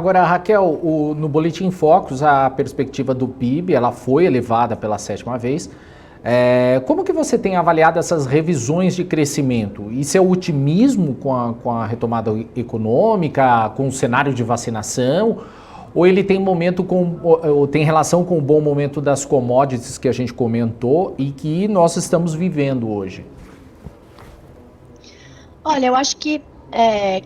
Agora, Raquel, no Boletim Focus, a perspectiva do PIB, ela foi elevada pela 7ª vez. Como que você tem avaliado essas revisões de crescimento? Isso é otimismo com a retomada econômica, com o cenário de vacinação? Ou ele tem relação com o bom momento das commodities que a gente comentou e que nós estamos vivendo hoje? Olha, eu acho que,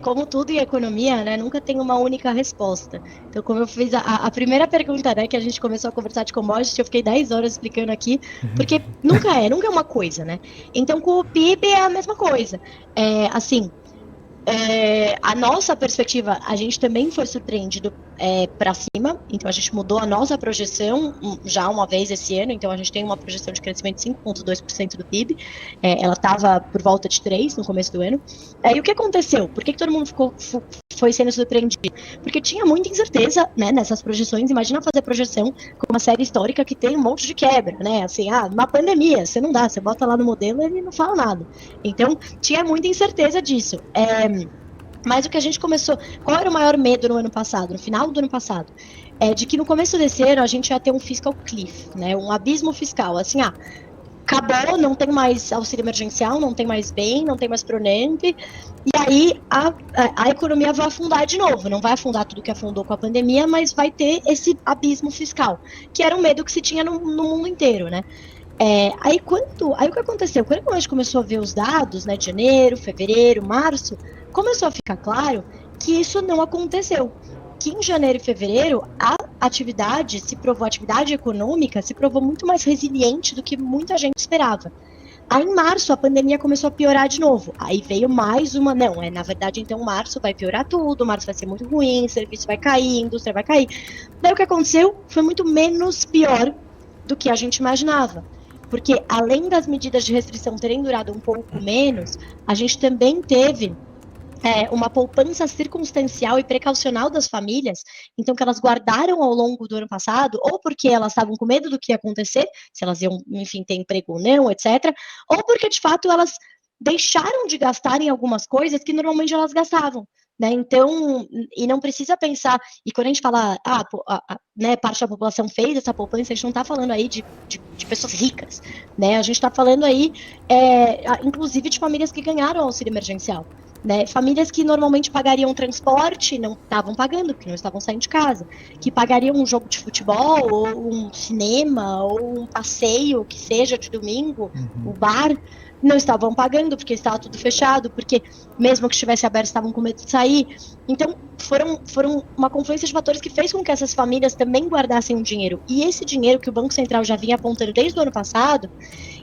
como tudo em economia, né, nunca tem uma única resposta. Então, como eu fiz a primeira pergunta, né, que a gente começou a conversar de commodity, eu fiquei 10 horas explicando aqui, porque nunca é uma coisa, né? Então, com o PIB é a mesma coisa. Assim, a nossa perspectiva, a gente também foi surpreendido para cima, então a gente mudou a nossa projeção já uma vez esse ano, então a gente tem uma projeção de crescimento de 5,2% do PIB, ela estava por volta de 3% no começo do ano. E o que aconteceu? Por que todo mundo foi sendo surpreendido? Porque tinha muita incerteza, né, nessas projeções. Imagina fazer projeção com uma série histórica que tem um monte de quebra, né? Assim, uma pandemia, você não dá, você bota lá no modelo e ele não fala nada. Então, tinha muita incerteza disso. Mas o que a gente começou... Qual era o maior medo no ano passado, no final do ano passado? De que no começo desse ano a gente ia ter um fiscal cliff, né? Um abismo fiscal. Assim, acabou, não tem mais auxílio emergencial, não tem mais bem, não tem mais Pronamp, e aí a economia vai afundar de novo. Não vai afundar tudo que afundou com a pandemia, mas vai ter esse abismo fiscal, que era um medo que se tinha no mundo inteiro, né? Aí o que aconteceu? Quando a gente começou a ver os dados, né, de janeiro, fevereiro, março, começou a ficar claro que isso não aconteceu. Que em janeiro e fevereiro a atividade econômica se provou muito mais resiliente do que muita gente esperava. Aí em março a pandemia começou a piorar de novo. Aí veio mais uma, na verdade então março vai piorar tudo, março vai ser muito ruim, serviço vai cair, indústria vai cair. Daí o que aconteceu foi muito menos pior do que a gente imaginava. Porque além das medidas de restrição terem durado um pouco menos, a gente também teve uma poupança circunstancial e precaucional das famílias, então que elas guardaram ao longo do ano passado, ou porque elas estavam com medo do que ia acontecer, se elas iam, enfim, ter emprego ou não, etc., ou porque, de fato, elas deixaram de gastar em algumas coisas que normalmente elas gastavam. Né? Então, e não precisa pensar, e quando a gente fala, né, parte da população fez essa poupança, a gente não está falando aí de pessoas ricas, né? A gente está falando aí, inclusive, de famílias que ganharam auxílio emergencial. Né, famílias que normalmente pagariam transporte, não estavam pagando, porque não estavam saindo de casa, que pagariam um jogo de futebol, ou um cinema, ou um passeio, que seja de domingo, o bar, não estavam pagando, porque estava tudo fechado, porque mesmo que estivesse aberto, estavam com medo de sair. Então, foram uma confluência de fatores que fez com que essas famílias também guardassem um dinheiro. E esse dinheiro que o Banco Central já vinha apontando desde o ano passado,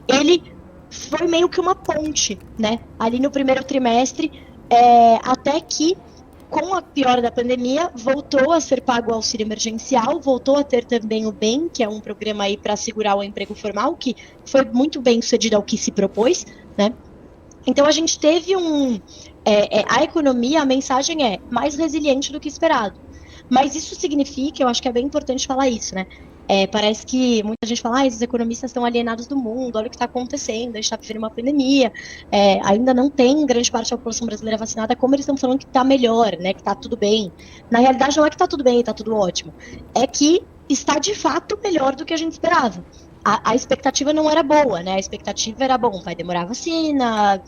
ele foi meio que uma ponte, né? Ali no primeiro trimestre, até que, com a piora da pandemia, voltou a ser pago o auxílio emergencial, voltou a ter também o BEM, que é um programa aí para assegurar o emprego formal, que foi muito bem sucedido ao que se propôs, né? Então, a gente teve a economia, a mensagem é mais resiliente do que esperado. Mas isso significa, eu acho que é bem importante falar isso, né? Parece que muita gente fala, esses economistas estão alienados do mundo, olha o que está acontecendo, a gente está vivendo uma pandemia, ainda não tem grande parte da população brasileira vacinada, como eles estão falando que está melhor, né, que está tudo bem. Na realidade, não é que está tudo bem, está tudo ótimo, é que está de fato melhor do que a gente esperava. A expectativa não era boa, né? A expectativa era, bom, vai demorar a vacina,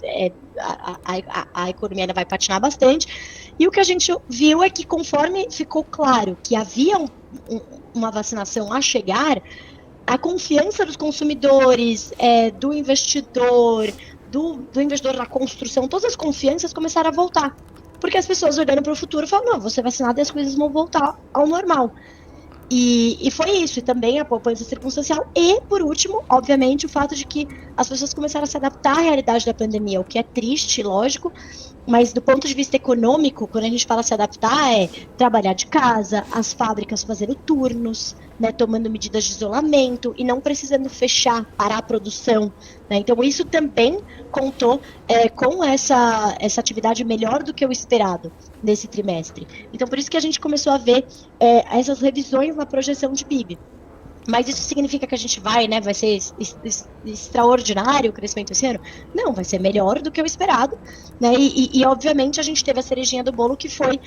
a economia ainda vai patinar bastante. E o que a gente viu é que conforme ficou claro que havia uma vacinação a chegar, a confiança dos consumidores, do investidor, do investidor na construção, todas as confianças começaram a voltar. Porque as pessoas olhando para o futuro falam, não, vou ser vacinado e as coisas vão voltar ao normal. E foi isso, e também a poupança circunstancial, e por último, obviamente, o fato de que as pessoas começaram a se adaptar à realidade da pandemia, o que é triste, lógico, mas do ponto de vista econômico, quando a gente fala se adaptar, é trabalhar de casa, as fábricas fazendo turnos, né, tomando medidas de isolamento e não precisando fechar, parar a produção. Né? Então isso também contou com essa atividade melhor do que o esperado nesse trimestre. Então por isso que a gente começou a ver essas revisões na projeção de PIB. Mas isso significa que a gente vai ser extraordinário o crescimento esse ano? Não, vai ser melhor do que o esperado, né? E obviamente a gente teve a cerejinha do bolo, que foi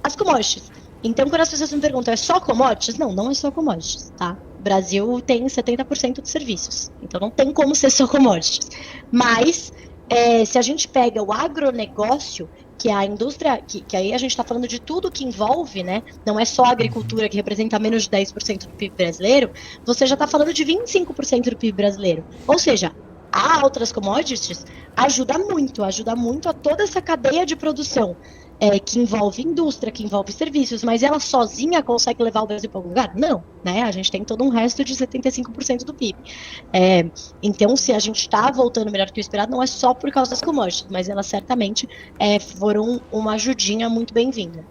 as commodities. Então, quando as pessoas me perguntam, é só commodities? Não, não é só commodities, tá? O Brasil tem 70% de serviços, então não tem como ser só commodities. Mas, se a gente pega o agronegócio, que é a indústria, que aí a gente está falando de tudo que envolve, né? Não é só a agricultura, que representa menos de 10% do PIB brasileiro, você já está falando de 25% do PIB brasileiro. Ou seja, a outras commodities ajuda muito a toda essa cadeia de produção, que envolve indústria, que envolve serviços, mas ela sozinha consegue levar o Brasil para algum lugar? Não, né? A gente tem todo um resto de 75% do PIB. Então, se a gente está voltando melhor do que o esperado, não é só por causa das commodities, mas elas certamente foram uma ajudinha muito bem-vinda.